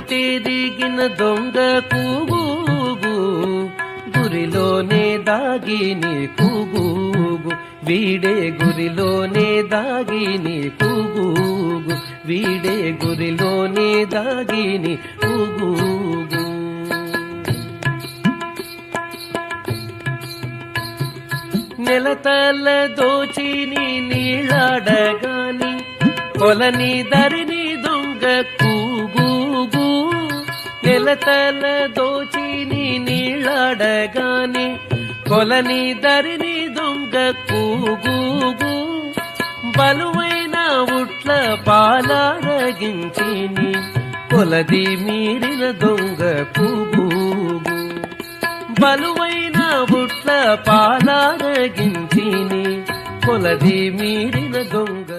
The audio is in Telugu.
తిరిగిన దొంగ కూగూగు గురిలోనే దాగిని కూగూగు వీడే గురిలోనే దాగిని కూగూగు వీడే గురిలోనే దాగిని కూగూగు నెలతల దోచిని నీళ్ళాడగాని కొలని దరిని దొంగ కూగూగు నెలతల దోచిని నీళ్ళాడగాని కొలని దరిని దొంగ కూగూగు బలువైన ఉట్ల పాలారగించిని కొలది మీరిన దొంగ కూగూగు బలువైన ఉట్ల పాలారగించిని కొలది మీరిన దొంగ